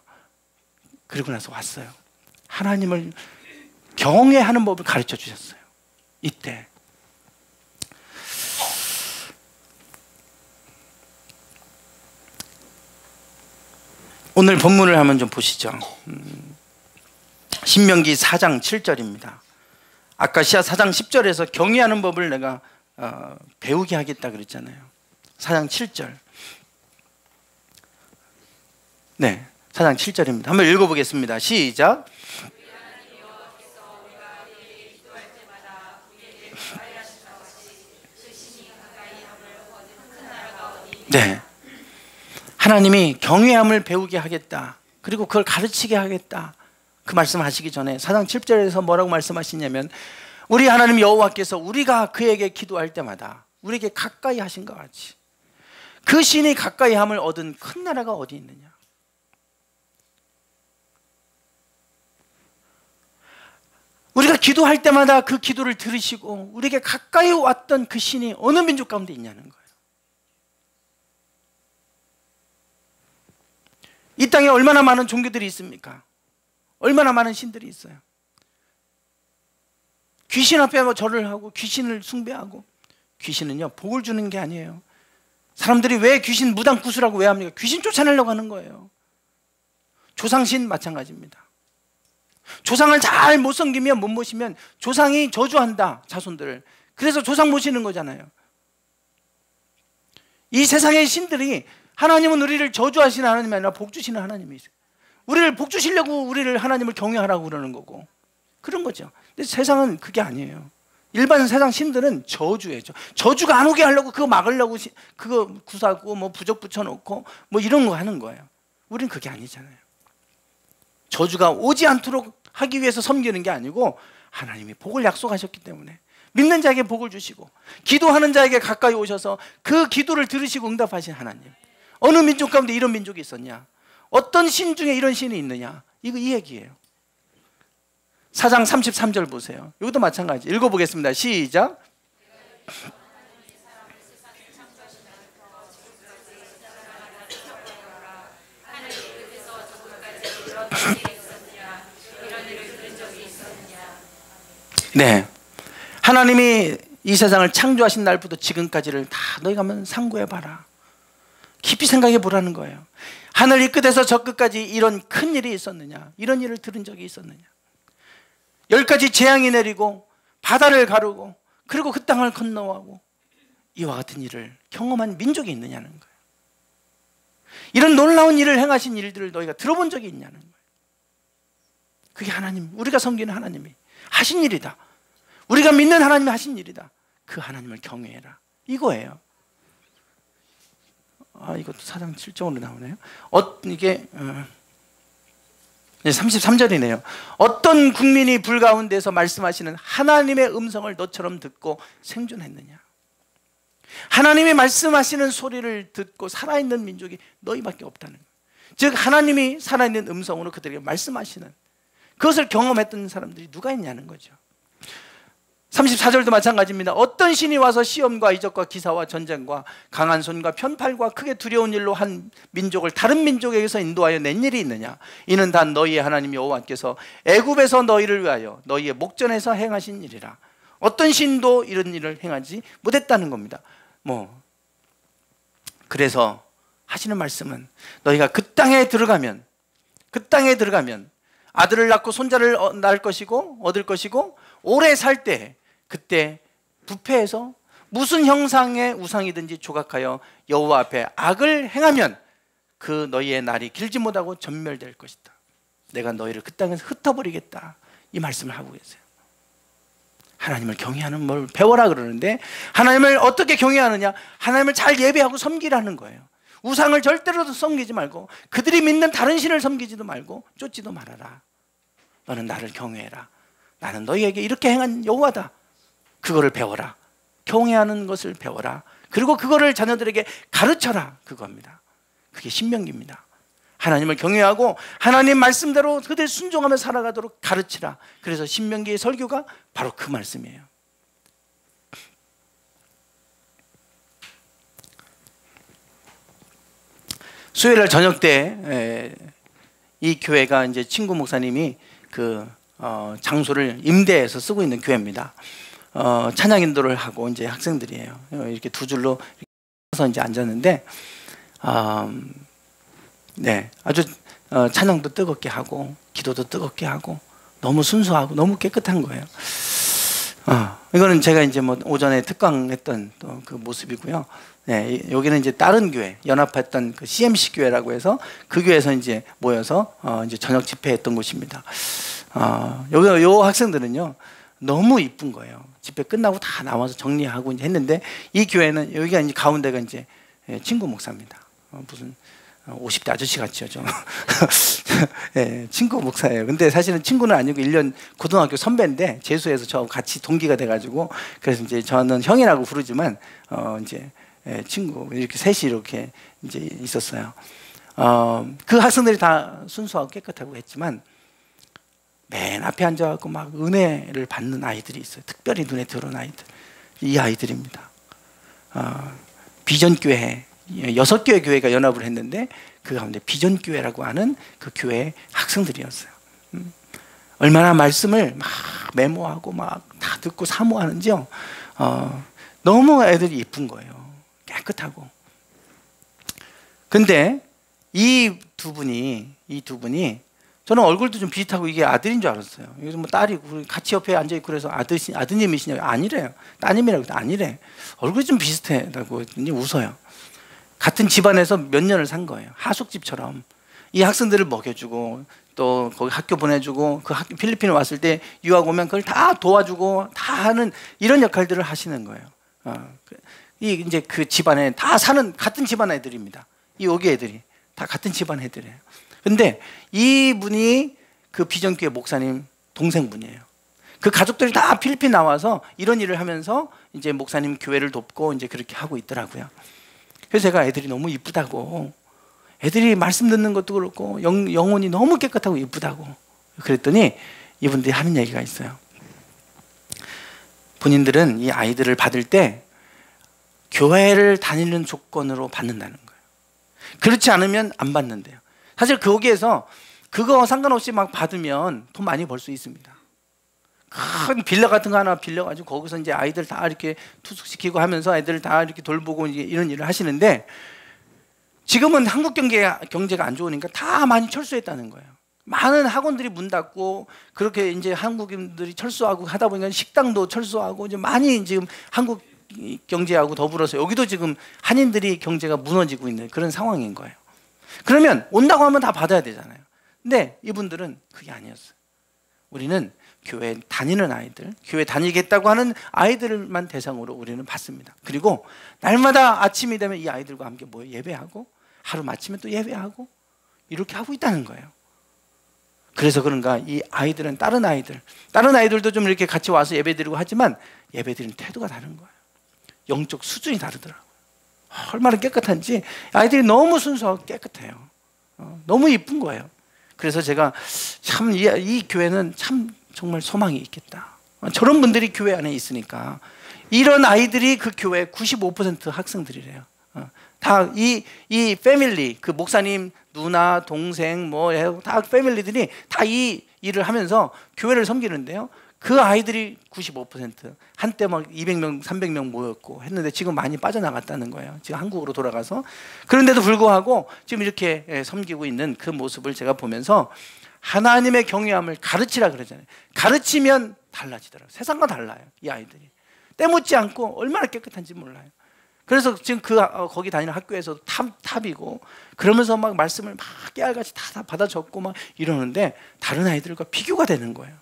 그리고 나서 왔어요. 하나님을 경외하는 법을 가르쳐 주셨어요. 이때 오늘 본문을 한번 좀 보시죠. 신명기 4장 7절입니다. 아카시아 4장 10절에서 경외하는 법을 내가 배우게 하겠다 그랬잖아요. 4장 7절. 네, 4장 7절입니다. 한번 읽어보겠습니다. 시작. 네, 하나님이 경외함을 배우게 하겠다. 그리고 그걸 가르치게 하겠다. 그 말씀하시기 전에 4장 7절에서 뭐라고 말씀하시냐면 우리 하나님 여호와께서 우리가 그에게 기도할 때마다 우리에게 가까이 하신 것 같이 그 신이 가까이 함을 얻은 큰 나라가 어디 있느냐. 우리가 기도할 때마다 그 기도를 들으시고 우리에게 가까이 왔던 그 신이 어느 민족 가운데 있냐는 거예요. 이 땅에 얼마나 많은 종교들이 있습니까? 얼마나 많은 신들이 있어요. 귀신 앞에 절을 하고 귀신을 숭배하고 귀신은요 복을 주는 게 아니에요. 사람들이 왜 귀신 무당구슬하고 왜 합니까? 귀신 쫓아내려고 하는 거예요. 조상신 마찬가지입니다. 조상을 잘 못 섬기면 못 모시면 조상이 저주한다 자손들을. 그래서 조상 모시는 거잖아요. 이 세상의 신들이 하나님은 우리를 저주하시는 하나님이 아니라 복 주시는 하나님이세요. 우리를 복 주시려고 우리를 하나님을 경외하라고 그러는 거고 그런 거죠. 근데 세상은 그게 아니에요. 일반 세상 신들은 저주예요. 저주가 안 오게 하려고 그거 막으려고 그거 구사고 뭐 부적 붙여놓고 뭐 이런 거 하는 거예요. 우리는 그게 아니잖아요. 저주가 오지 않도록 하기 위해서 섬기는 게 아니고 하나님이 복을 약속하셨기 때문에 믿는 자에게 복을 주시고 기도하는 자에게 가까이 오셔서 그 기도를 들으시고 응답하신 하나님. 어느 민족 가운데 이런 민족이 있었냐? 어떤 신 중에 이런 신이 있느냐? 이거 이 얘기예요. 4장 33절 보세요. 이것도 마찬가지. 읽어보겠습니다. 시작. 네, 하나님이 이 세상을 창조하신 날부터 지금까지를 다 너희가 한번 상고해봐라. 깊이 생각해 보라는 거예요. 하늘 이 끝에서 저 끝까지 이런 큰 일이 있었느냐? 이런 일을 들은 적이 있었느냐? 10가지 재앙이 내리고 바다를 가르고 그리고 그 땅을 건너가고 이와 같은 일을 경험한 민족이 있느냐는 거예요. 이런 놀라운 일을 행하신 일들을 너희가 들어본 적이 있냐는 거예요. 그게 하나님, 우리가 섬기는 하나님이 하신 일이다. 우리가 믿는 하나님이 하신 일이다. 그 하나님을 경외해라. 이거예요. 이것도 4장 7절로 나오네요. 이게 33절이네요. 어떤 국민이 불 가운데서 말씀하시는 하나님의 음성을 너처럼 듣고 생존했느냐? 하나님이 말씀하시는 소리를 듣고 살아있는 민족이 너희밖에 없다는 거예요. 즉 하나님이 살아있는 음성으로 그들에게 말씀하시는 그것을 경험했던 사람들이 누가 있냐는 거죠. 34절도 마찬가지입니다. 어떤 신이 와서 시험과 이적과 기사와 전쟁과 강한 손과 편팔과 크게 두려운 일로 한 민족을 다른 민족에게서 인도하여 낸 일이 있느냐? 이는 다 너희의 하나님 여호와께서 애굽에서 너희를 위하여 너희의 목전에서 행하신 일이라. 어떤 신도 이런 일을 행하지 못했다는 겁니다. 그래서 하시는 말씀은 너희가 그 땅에 들어가면 아들을 낳고 손자를 낳을 것이고 얻을 것이고 오래 살 때 그때 부패해서 무슨 형상의 우상이든지 조각하여 여호와 앞에 악을 행하면 그 너희의 날이 길지 못하고 전멸될 것이다. 내가 너희를 그 땅에서 흩어버리겠다. 이 말씀을 하고 계세요. 하나님을 경외하는 걸 배워라 그러는데 하나님을 어떻게 경외하느냐? 하나님을 잘 예배하고 섬기라는 거예요. 우상을 절대로 섬기지 말고 그들이 믿는 다른 신을 섬기지도 말고 쫓지도 말아라. 너는 나를 경외해라. 나는 너희에게 이렇게 행한 여호와다. 그거를 배워라. 경외하는 것을 배워라. 그리고 그거를 자녀들에게 가르쳐라. 그겁니다. 그게 신명기입니다. 하나님을 경외하고 하나님 말씀대로 그들 순종하며 살아가도록 가르치라. 그래서 신명기의 설교가 바로 그 말씀이에요. 수요일날 저녁 때 이 교회가 이제 친구 목사님이 그 장소를 임대해서 쓰고 있는 교회입니다. 찬양 인도를 하고 이제 학생들이에요. 이렇게 두 줄로 서서 이제 앉았는데, 네, 아주 찬양도 뜨겁게 하고 기도도 뜨겁게 하고 너무 순수하고 너무 깨끗한 거예요. 이거는 제가 이제 뭐 오전에 특강했던 또 그 모습이고요. 네, 여기는 이제 다른 교회, 연합했던 그 CMC 교회라고 해서 그 교회에서 이제 모여서 이제 저녁 집회했던 곳입니다. 요 학생들은요 너무 이쁜 거예요. 집회 끝나고 다 나와서 정리하고 이제 했는데, 이 교회는 여기가 이제 가운데가 이제 친구 목사입니다. 무슨 50대 아저씨 같죠, 좀. 네, 친구 목사예요. 근데 사실은 친구는 아니고 1년 고등학교 선배인데 재수해서 저하고 같이 동기가 돼가지고, 그래서 이제 저는 형이라고 부르지만 이제 친구 이렇게 셋이 이렇게 이제 있었어요. 그 학생들이 다 순수하고 깨끗하고 했지만 맨 앞에 앉아갖고 막 은혜를 받는 아이들이 있어요. 특별히 눈에 들어온 아이들. 이 아이들입니다. 비전교회 6개의 교회가 연합을 했는데 그 가운데 비전교회라고 하는 그 교회 학생들이었어요. 얼마나 말씀을 막 메모하고 막 다 듣고 사모하는지요. 너무 애들이 예쁜 거예요. 깨끗하고. 근데 이 두 분이 저는 얼굴도 좀 비슷하고 이게 아들인 줄 알았어요. 이거 뭐 딸이고 같이 옆에 앉아 있고 그래서 아드님이시냐고. 아니래요. 따님이라고 해도 아니래. 얼굴이 좀 비슷해라고 웃어요. 같은 집안에서 몇 년을 산 거예요. 하숙집처럼. 이 학생들을 먹여주고 또 거기 학교 보내주고, 그 학교 필리핀에 왔을 때 유학 오면 그걸 다 도와주고 다 하는 이런 역할들을 하시는 거예요. 이 이제 그 집안에 다 사는 같은 집안 애들입니다. 이 여기 애들이 다 같은 집안 애들이에요. 근데 이분이 그 비전교회 목사님 동생분이에요. 그 가족들이 다 필리핀 나와서 이런 일을 하면서 이제 목사님 교회를 돕고 이제 그렇게 하고 있더라고요. 그래서 제가 애들이 너무 이쁘다고, 애들이 말씀 듣는 것도 그렇고 영혼이 너무 깨끗하고 이쁘다고 그랬더니 이분들이 하는 얘기가 있어요. 본인들은 이 아이들을 받을 때 교회를 다니는 조건으로 받는다는 거예요. 그렇지 않으면 안 받는데요. 사실 거기에서 그거 상관없이 막 받으면 돈 많이 벌 수 있습니다. 큰 빌라 같은 거 하나 빌려가지고 거기서 이제 아이들 다 이렇게 투숙시키고 하면서 애들 다 이렇게 돌보고 이제 이런 일을 하시는데, 지금은 한국 경제가 안 좋으니까 다 많이 철수했다는 거예요. 많은 학원들이 문 닫고 그렇게 이제 한국인들이 철수하고 하다 보니까 식당도 철수하고 이제 많이 지금 한국 경제하고 더불어서 여기도 지금 한인들이 경제가 무너지고 있는 그런 상황인 거예요. 그러면 온다고 하면 다 받아야 되잖아요. 근데 이분들은 그게 아니었어요. 우리는 교회 다니는 아이들, 교회 다니겠다고 하는 아이들만 대상으로 우리는 받습니다. 그리고 날마다 아침이 되면 이 아이들과 함께 모여 예배하고, 하루 마치면 또 예배하고, 이렇게 하고 있다는 거예요. 그래서 그런가 이 아이들은 다른 아이들도 좀 이렇게 같이 와서 예배드리고 하지만 예배드리는 태도가 다른 거예요. 영적 수준이 다르더라고요. 얼마나 깨끗한지. 아이들이 너무 순수하고 깨끗해요. 너무 이쁜 거예요. 그래서 제가 참 이 교회는 참 정말 소망이 있겠다. 저런 분들이 교회 안에 있으니까. 이런 아이들이 그 교회 95% 학생들이래요. 다 이 패밀리, 그 목사님 누나 동생 뭐 다 패밀리들이 다 이 일을 하면서 교회를 섬기는데요. 그 아이들이 95%, 한때 막 200명, 300명 모였고 했는데 지금 많이 빠져나갔다는 거예요. 지금 한국으로 돌아가서. 그런데도 불구하고 지금 이렇게 섬기고 있는 그 모습을 제가 보면서 하나님의 경외함을 가르치라 그러잖아요. 가르치면 달라지더라고요. 세상과 달라요, 이 아이들이. 때묻지 않고 얼마나 깨끗한지 몰라요. 그래서 지금 거기 다니는 학교에서 탑이고 그러면서 막 말씀을 막 깨알같이 다 받아 적고 막 이러는데 다른 아이들과 비교가 되는 거예요.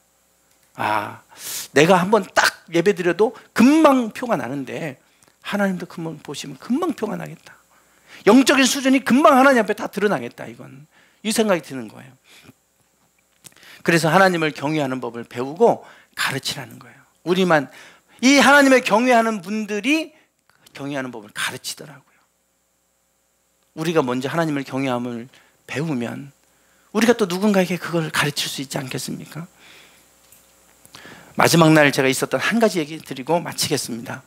내가 한번 딱 예배 드려도 금방 표가 나는데 하나님도 금방 보시면 금방 표가 나겠다. 영적인 수준이 금방 하나님 앞에 다 드러나겠다. 이 생각이 드는 거예요. 그래서 하나님을 경외하는 법을 배우고 가르치라는 거예요. 우리만 이 하나님을 경외하는 분들이 경외하는 법을 가르치더라고요. 우리가 먼저 하나님을 경외함을 배우면 우리가 또 누군가에게 그걸 가르칠 수 있지 않겠습니까? 마지막 날 제가 있었던 한 가지 얘기 드리고 마치겠습니다.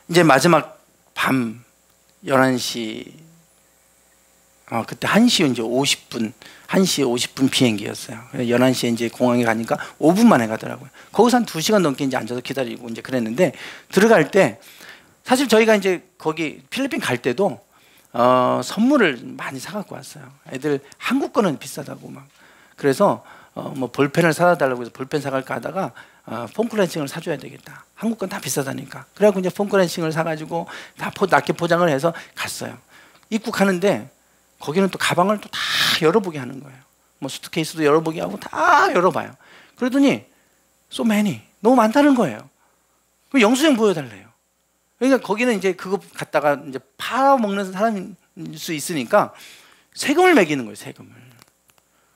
이제 마지막 밤 11시, 그때 1시 이제 50분, 1시 50분 비행기였어요. 11시에 이제 공항에 가니까 5분 만에 가더라고요. 거기서 한 2시간 넘게 이제 앉아서 기다리고 이제 그랬는데, 들어갈 때 사실 저희가 이제 거기 필리핀 갈 때도 선물을 많이 사갖고 왔어요. 애들 한국 거는 비싸다고 막. 그래서 뭐 볼펜을 사다 달라고 해서 볼펜 사갈까 하다가 폼클렌싱을 사줘야 되겠다. 한국 건 다 비싸다니까. 그래갖고 이제 폼클렌싱을 사가지고 다 낮게 포장을 해서 갔어요. 입국하는데 거기는 또 가방을 또 다 열어보게 하는 거예요. 뭐 수트케이스도 열어보게 하고 다 열어봐요. 그러더니 so many, 너무 많다는 거예요. 그럼 영수증 보여달래요. 그러니까 거기는 이제 그거 갖다가 이제 팔아먹는 사람일 수 있으니까 세금을 매기는 거예요, 세금을.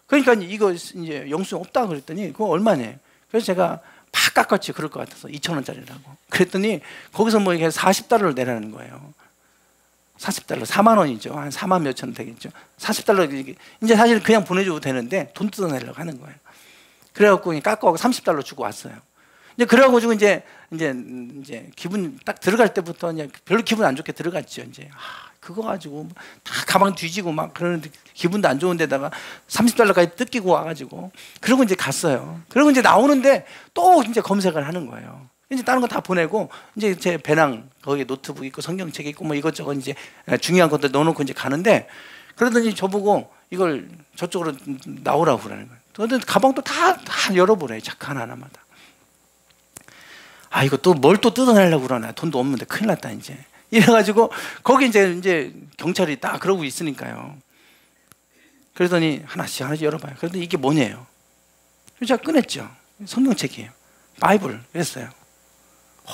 그러니까 이거 이제 영수증 없다 그랬더니 그거 얼마냐. 그래서 제가 팍 깎았지, 그럴 것 같아서 2,000원짜리라고. 그랬더니 거기서 뭐 이게 40달러를 내라는 거예요. 40달러, 4만 원이죠. 한 4만 몇천 원 되겠죠. 40달러, 이제 사실 그냥 보내줘도 되는데 돈 뜯어내려고 하는 거예요. 그래갖고 깎아가고 30달러 주고 왔어요. 이제 그래가지고 이제 기분 딱 들어갈 때부터 이제 별로 기분 안 좋게 들어갔죠. 이제 그거 가지고 다 가방 뒤지고 막 그러는데 기분도 안 좋은데다가 30달러까지 뜯기고 와가지고 그러고 이제 갔어요. 그리고 이제 나오는데 또 이제 검색을 하는 거예요. 이제 다른 거 다 보내고 이제 제 배낭 거기에 노트북 있고 성경책 있고 뭐 이것저것 이제 중요한 것들 넣어놓고 이제 가는데, 그러더니 저보고 이걸 저쪽으로 나오라고 그러는 거예요. 그런데 가방도 다 열어보래요. 자크 하나하나마다. 이거 또 뭘 또 뜯어내려고 그러나. 돈도 없는데 큰일 났다 이제. 이래가지고 거기 이제 경찰이 딱 그러고 있으니까요. 그러더니 하나씩 열어봐요. 그런데 이게 뭐냐요? 그래서 제가 꺼냈죠. 성경책이에요. 바이블. 그랬어요.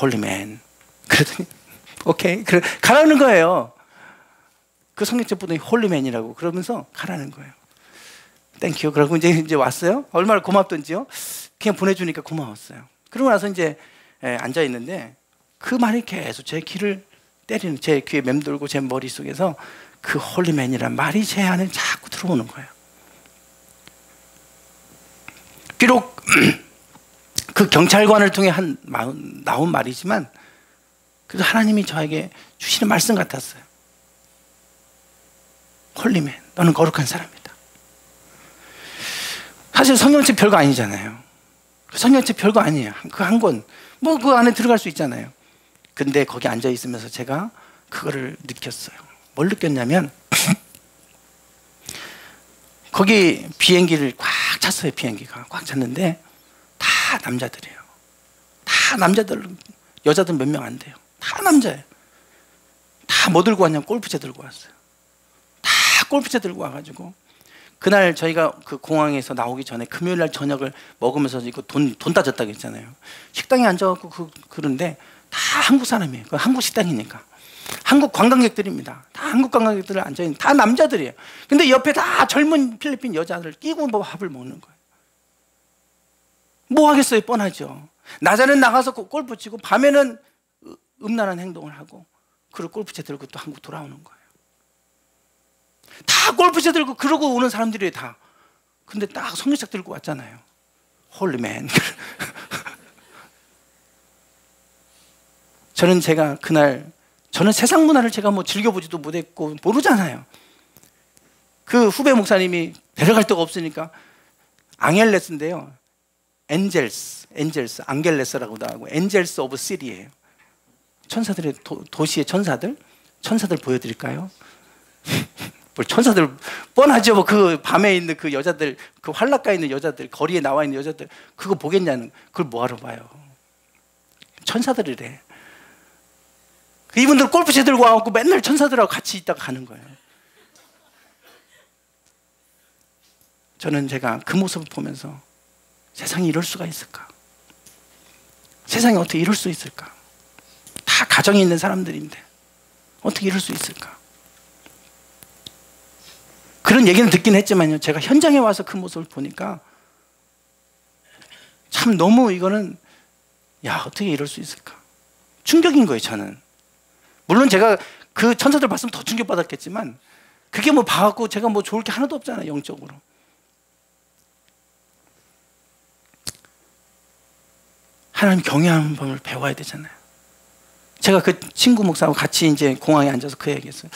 홀리맨. 그러더니 오케이, 그래 가라는 거예요. 그 성경책 보더니 홀리맨이라고 그러면서 가라는 거예요. 땡큐. 그러고 이제 왔어요. 얼마나 고맙던지요. 그냥 보내주니까 고마웠어요. 그러고 나서 이제 앉아 있는데 그 말이 계속 제 귀를 때리는, 제 귀에 맴돌고 제 머릿속에서 그 홀리맨이란 말이 제 안에 자꾸 들어오는 거예요. 비록 그 경찰관을 통해 나온 말이지만 그래도 하나님이 저에게 주시는 말씀 같았어요. 홀리맨, 너는 거룩한 사람이다. 사실 성경책 별거 아니잖아요. 성경책 별거 아니에요. 그 한 권, 뭐 그 안에 들어갈 수 있잖아요. 근데 거기 앉아 있으면서 제가 그거를 느꼈어요. 뭘 느꼈냐면 거기 비행기를 꽉 찼어요. 비행기가 꽉 찼는데 다 남자들이에요. 다 남자들, 여자들 몇 명 안 돼요. 다 남자예요. 다 뭐 들고 왔냐면 골프채 들고 왔어요. 다 골프채 들고 와가지고 그날 저희가 그 공항에서 나오기 전에 금요일 날 저녁을 먹으면서 이거 돈 따졌다고 했잖아요. 식당에 앉아갖고 그런데 다 한국 사람이에요. 그 한국 식당이니까. 한국 관광객들입니다. 다 한국 관광객들 앉아있는, 다 남자들이에요. 근데 옆에 다 젊은 필리핀 여자들 끼고 뭐 밥을 먹는 거예요. 뭐 하겠어요? 뻔하죠. 낮에는 나가서 골프 치고 밤에는 음란한 행동을 하고 그리고 골프채 들고 또 한국 돌아오는 거예요. 다 골프채 들고 그러고 오는 사람들이에요, 다. 근데 딱 성경책 들고 왔잖아요. 홀리맨. 제가 그날, 저는 세상 문화를 제가 뭐 즐겨보지도 못했고 모르잖아요. 그 후배 목사님이 데려갈 데가 없으니까 앙헬레스인데요. 엔젤스, 앙겔레스라고도 하고 엔젤스 오브 시리예요. 천사들의 도시의 천사들 보여드릴까요? 뭘 천사들, 뻔하죠. 뭐 그 밤에 있는 그 여자들, 그 활락가에 있는 여자들, 거리에 나와 있는 여자들, 그거 보겠냐는, 그걸 뭐하러 봐요? 천사들이래. 이분들 골프채 들고 와갖고 맨날 천사들하고 같이 있다가 가는 거예요. 저는 제가 그 모습을 보면서 세상이 이럴 수가 있을까? 세상이 어떻게 이럴 수 있을까? 다 가정이 있는 사람들인데 어떻게 이럴 수 있을까? 그런 얘기는 듣긴 했지만요, 제가 현장에 와서 그 모습을 보니까 참 너무 이거는 야, 어떻게 이럴 수 있을까? 충격인 거예요, 저는. 물론 제가 그 천사들 봤으면 더 충격받았겠지만 그게 뭐 봐갖고 제가 뭐 좋을 게 하나도 없잖아요, 영적으로. 하나님 경외하는 법을 배워야 되잖아요. 제가 그 친구 목사하고 같이 이제 공항에 앉아서 그 얘기했어요.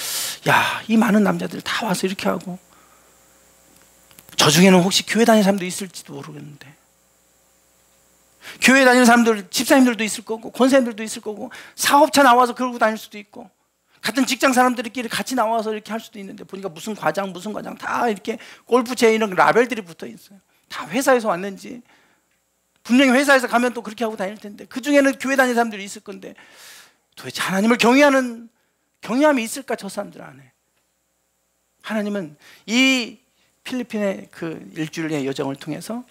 야, 이 많은 남자들 다 와서 이렇게 하고 저 중에는 혹시 교회 다니는 사람도 있을지도 모르겠는데, 교회 다니는 사람들, 집사님들도 있을 거고 권사님들도 있을 거고 사업차 나와서 그러고 다닐 수도 있고 같은 직장 사람들끼리 같이 나와서 이렇게 할 수도 있는데, 보니까 무슨 과장 다 이렇게 골프채 이런 라벨들이 붙어 있어요. 다 회사에서 왔는지, 분명히 회사에서 가면 또 그렇게 하고 다닐 텐데 그 중에는 교회 다니는 사람들이 있을 건데 도대체 하나님을 경외함이 있을까, 저 사람들 안에? 하나님은 이 필리핀의 그 일주일의 여정을 통해서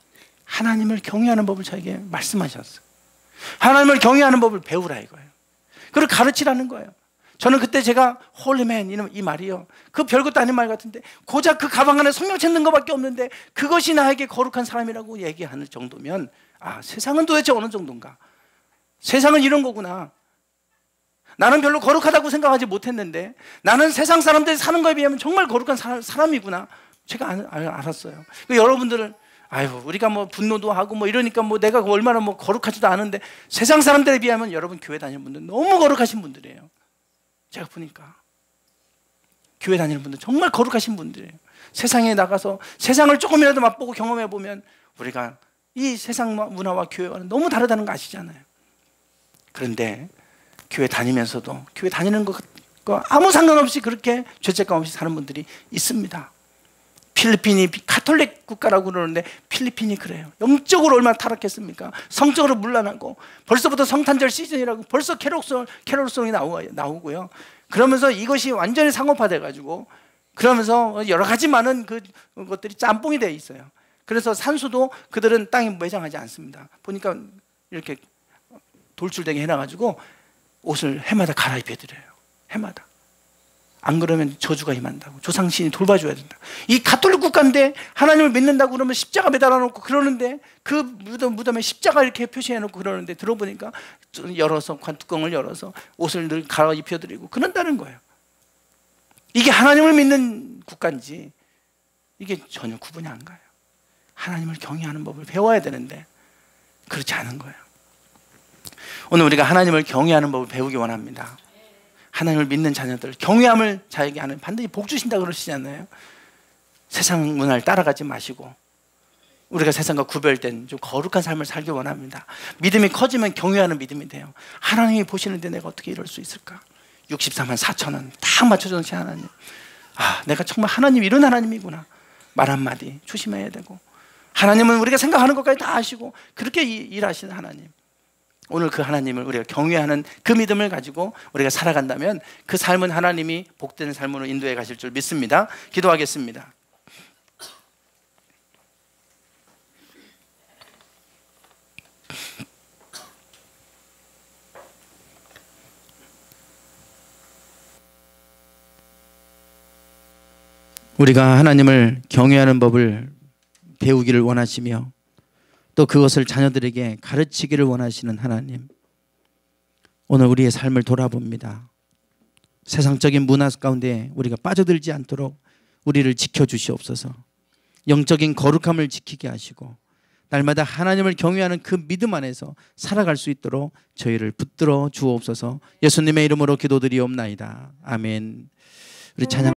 하나님을 경외하는 법을 저에게 말씀하셨어요. 하나님을 경외하는 법을 배우라 이거예요. 그걸 가르치라는 거예요. 저는 그때 제가 홀리맨 이 말이요, 그 별것도 아닌 말 같은데 고작 그 가방 안에 성경 찾는 것밖에 없는데 그것이 나에게 거룩한 사람이라고 얘기하는 정도면, 아, 세상은 도대체 어느 정도인가? 세상은 이런 거구나. 나는 별로 거룩하다고 생각하지 못했는데 나는 세상 사람들이 사는 거에 비하면 정말 거룩한 사람이구나. 제가 알았어요. 여러분들은 아유, 우리가 뭐 분노도 하고 뭐 이러니까 뭐 내가 얼마나 뭐 거룩하지도 않은데, 세상 사람들에 비하면 여러분 교회 다니는 분들 너무 거룩하신 분들이에요. 제가 보니까 교회 다니는 분들 정말 거룩하신 분들이에요. 세상에 나가서 세상을 조금이라도 맛보고 경험해 보면 우리가 이 세상 문화와 교회와는 너무 다르다는 거 아시잖아요. 그런데 교회 다니면서도 교회 다니는 것과 아무 상관없이 그렇게 죄책감 없이 사는 분들이 있습니다. 필리핀이 가톨릭 국가라고 그러는데 필리핀이 그래요. 영적으로 얼마나 타락했습니까? 성적으로 문란하고, 벌써부터 성탄절 시즌이라고 벌써 캐롤송이 나오고요. 그러면서 이것이 완전히 상업화돼 가지고, 그러면서 여러 가지 많은 그것들이 짬뽕이 되어 있어요. 그래서 산수도 그들은 땅에 매장하지 않습니다. 보니까 이렇게 돌출되게 해놔가지고 옷을 해마다 갈아입혀 드려요. 해마다. 안 그러면 저주가 임한다고, 조상신이 돌봐줘야 된다. 이 가톨릭 국가인데 하나님을 믿는다고 그러면 십자가 매달아 놓고 그러는데, 그 무덤에 십자가 이렇게 표시해 놓고 그러는데, 들어보니까 열어서 관뚜껑을 열어서 옷을 늘 갈아입혀 드리고 그런다는 거예요. 이게 하나님을 믿는 국가인지 이게 전혀 구분이 안 가요. 하나님을 경외하는 법을 배워야 되는데 그렇지 않은 거예요. 오늘 우리가 하나님을 경외하는 법을 배우기 원합니다. 하나님을 믿는 자녀들, 경외함을 자에게 하는, 반드시 복 주신다 그러시잖아요. 세상 문화를 따라가지 마시고 우리가 세상과 구별된 좀 거룩한 삶을 살기 원합니다. 믿음이 커지면 경외하는 믿음이 돼요. 하나님이 보시는데 내가 어떻게 이럴 수 있을까? 64만 4천원 딱 맞춰주신 하나님, 아, 내가 정말 하나님 이런 하나님이구나. 말 한마디 조심해야 되고, 하나님은 우리가 생각하는 것까지 다 아시고 그렇게 일하시는 하나님, 오늘 그 하나님을 우리가 경외하는 그 믿음을 가지고 우리가 살아간다면 그 삶은 하나님이 복된 삶으로 인도해 가실 줄 믿습니다. 기도하겠습니다. 우리가 하나님을 경외하는 법을 배우기를 원하시며 또 그것을 자녀들에게 가르치기를 원하시는 하나님, 오늘 우리의 삶을 돌아봅니다. 세상적인 문화 가운데 우리가 빠져들지 않도록 우리를 지켜주시옵소서. 영적인 거룩함을 지키게 하시고 날마다 하나님을 경외하는 그 믿음 안에서 살아갈 수 있도록 저희를 붙들어 주옵소서. 예수님의 이름으로 기도드리옵나이다. 아멘. 우리 찬양